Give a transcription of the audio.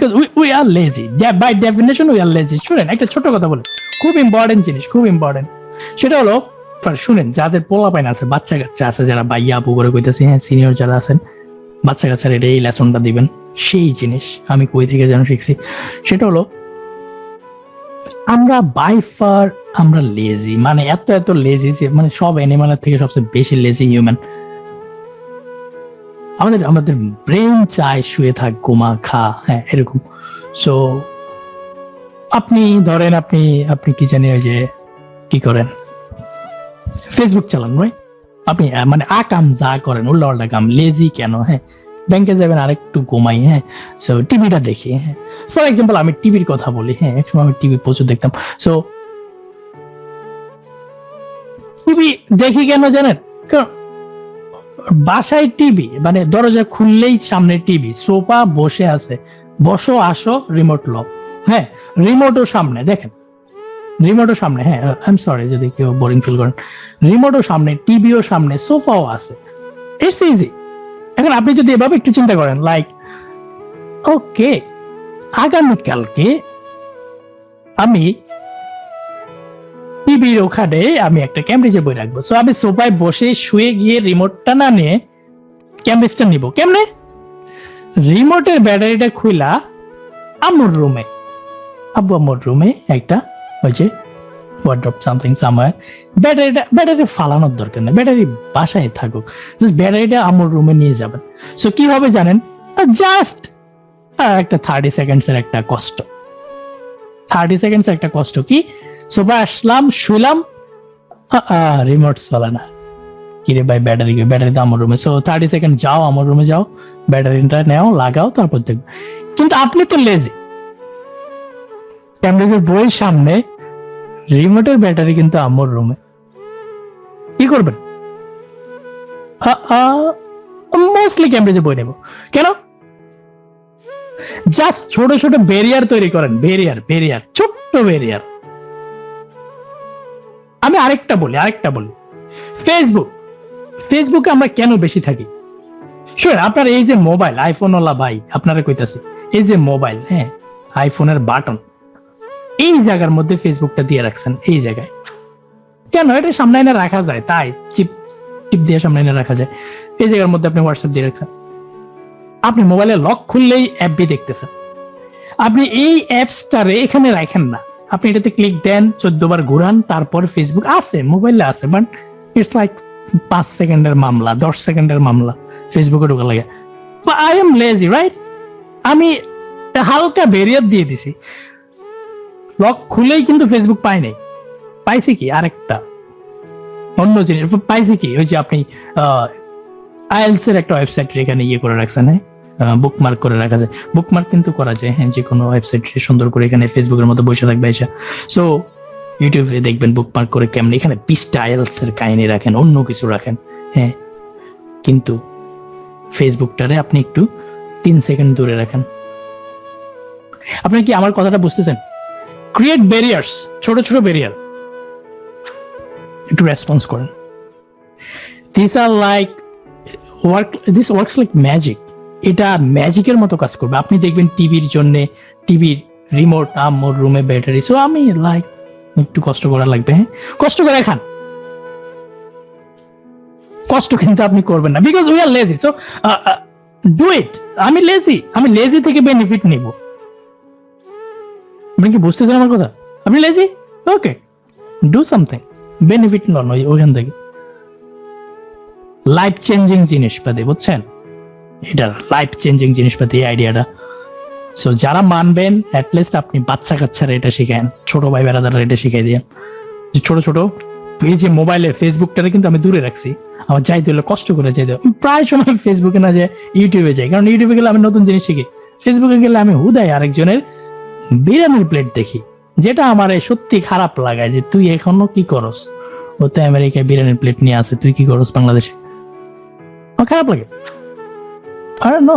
because we are lazy. Yeah, by definition we are lazy. শুনেন একটা ছোট কথা বলে, খুব ইম্পর্টেন্ট জিনিস, খুব ইম্পর্টেন্ট। সেটা হলো শুনেন, যাদের পোলাপাইন আছে, বাচ্চা কাচ্চা আছে, যারা বাইয়া আপু করে কইতেছি, হ্যাঁ সিনিয়র যারা আছেন, বাচ্চা কাচ্চার এটা এই লেসনটা দিবেন। সেই জিনিস আমি কই থেকে যেন শিখছি, সেটা হলো আমরা বাই ফার আমরা লেজি, মানে এত এত লেজি যে মানে সব অ্যানিমালের থেকে সবচেয়ে বেশি লেজি হিউম্যান। আমাদের আমাদের ব্রেন চায় শুয়ে থাক, ঘুমা, খা, হ্যাঁ এরকম। সো আপনি ধরেন আপনি আপনি কি জানি ওই যে কি করেন, ফেসবুক চালান, রাইট? আপনি মানে আকাম যা করেন উল্টা পাল্টা কাম, লেজি কেন? হ্যাঁ ব্যাংকে যাবেন আরেকটু ঘুমাই, হ্যাঁ সো টিভিটা দেখি, হ্যাঁ ফর এক্সাম্পল আমি টিভির কথা বলি, হ্যাঁ একসময় আমি টিভি প্রচুর দেখতাম। সো টিভি দেখি কেন জানেন? কারণ বাসায় টিভি, মানে দরজা খুললেই সামনে টিভি, সোফা বসে আছে, বসো আসো রিমোট লো, হ্যাঁ রিমোটও সামনে, দেখেন রিমোটও সামনে, হ্যাঁ আই এম সরি যদি কেউ বোরিং ফিল করেন, রিমোটও সামনে, টিভিও সামনে, সোফাও আছে, ইটস ইজি। এখন আপনি যদি এভাবে একটু চিন্তা করেন, লাইক ওকে আগামীকালকে আমি টিভির ওখানে আমি একটা ক্যামব্রিজের বই রাখবো, সো আমি সোফায় বসে শুয়ে গিয়ে রিমোটটা না নিয়ে ক্যামব্রিজটা নিব কেমনে? রিমোটের ব্যাটারিটা খুইলা আম্মুর রুমে, আব্বু আম্মুর রুমে একটা ওই যে ওয়ার্ড্রপ সামথিং সামওয়্যার, ব্যাটারি ফালানোর দরকার নেই, ব্যাটারি বাসায় থাকুক, জাস্ট ব্যাটারিটা আম্মুর রুমে নিয়ে যাবেন। সো কি হবে জানেন? জাস্ট একটা 30 সেকেন্ডসের একটা কষ্ট, 30 সেকেন্ডস একটা কষ্ট কি, সোফা আসলাম শুলাম, রিমোট চলে না, কিরে ভাই ব্যাটারি তো আমার রুমে, সো 30 সেকেন্ড যাও আমার রুমে, যাও ব্যাটারিটা নেও লাগাও তারপর দেখবে। কিন্তু আপনি তো লেজি, ক্যামব্রিজের বই সামনে, রিমোটের ব্যাটারি কিন্তু আমার রুমে, কি করবেন? মোস্টলি ক্যামব্রিজের বই নেব কেন? জাস্ট ছোট ছোট ব্যারিয়ার তৈরি করেন, ব্যারিয়ার ছোট্ট ব্যারিয়ার। আমি আরেকটা বলি, ফেসবুকে আমরা কেন বেশি থাকি? শুনেন, আপনার এই যে মোবাইল, আইফোন ওলা ভাই আপনারা কইতাছি, এই যে মোবাইল, হ্যাঁ আইফোনের বাটন, এই জায়গার মধ্যে ফেসবুকটা দিয়ে রাখছেন, এই জায়গায় কেন? এটা সামনে এনে রাখা যায়, তাই চিপ দিয়ে সামনে এনে রাখা যায়, এই জায়গার মধ্যে আপনি হোয়াটসঅ্যাপ দিয়ে রাখছেন। আপনি মোবাইলে লক খুললেই অ্যাপবি দেখতেছেন, আপনি এই অ্যাপসটারে এখানে রাখেন না, আপনি এটাতে ক্লিক দেন, 14 বার ঘুরান, তারপর ফেসবুক আছে, মোবাইলে আছে, বাট ইটস লাইক 5 সেকেন্ডের মামলা, 10 সেকেন্ডের মামলা ফেসবুকে ঢোকা লাগে। I am lazy, right? আমি হালকা ব্যারিয়ার দিয়ে দিছি, লক খুলেই কিন্তু ফেসবুক পাই নাই, পাইছি কি আরেকটা অন্য জিনিস পাইছি কি, ওই যে আপনি আইএলস এর একটা ওয়েবসাইট এখানে ইয়ে করে রাখছেন, হ্যাঁ বুকমার্ক করে রাখা যায়, বুকমার্ক কিন্তু করা যায়, হ্যাঁ যে কোনো ওয়েবসাইট সুন্দর করে এখানে ফেসবুকের মতো বসে থাকবে এসে। সো ইউটিউবে দেখবেন বুকমার্ক করে কেমন, এখানে 20টা আইএলস এর কাহিনী রাখেন, অন্য কিছু রাখেন, হ্যাঁ কিন্তু ফেসবুকটারে আপনি একটু 3 সেকেন্ড দূরে রাখেন। আপনি কি আমার কথাটা বুঝতেছেন? ক্রিয়েট ব্যারিয়ার্স, ছোট ছোট ব্যারিয়ার, একটু রেসপন্স করেন। This are like this works like magic, এটা ম্যাজিকের মতো কাজ করবে। আপনি দেখবেন টিভির জন্য, টিভির রিমোট আমার রুমে ব্যাটারি, সো আমি লাইক একটু কষ্ট করা লাগবে, হ্যাঁ কষ্ট করে খান, কষ্ট কিন্তু আপনি করবেন না, because we are lazy, so do it. আমি লেজি থেকে বেনিফিট নিব। আপনি কি বুঝতেছেন আমার কথা? আপনি lazy, okay do something, benefit নন ওইখান থেকে। লাইফ চেঞ্জিং জিনিসপাতি, বুঝছেন? এটা লাইফ চেঞ্জিং জিনিসপাতি, এই আইডিয়াটা। সো যারা মানবেন, অ্যাটলিস্ট আপনি বাচ্চা কাচ্চারা এটা শিখান, ছোট ভাই বেড়াদারা এটা শিখাই দিন, যে ছোট ছোট এই যে মোবাইলে ফেসবুকটারে কিন্তু আমি দূরে রাখছি, আমার যাইতে হলে কষ্ট করে যাইতে হবে। প্রায় সময় ফেসবুকে না যায় ইউটিউবে যাই, কারণ ইউটিউবে গেলে আমি নতুন জিনিস শিখি, ফেসবুকে গেলে আমি হুদায় আরেকজনের বিরিয়ানির প্লেট দেখি, যেটা আমার সত্যি খারাপ লাগায়, যে তুই এখনো কি করস, ও তো আমেরিকায় বিরিয়ানির প্লেট নিয়ে আসে, তুই কি করস বাংলাদেশে, আমার খারাপ লাগে। আর নো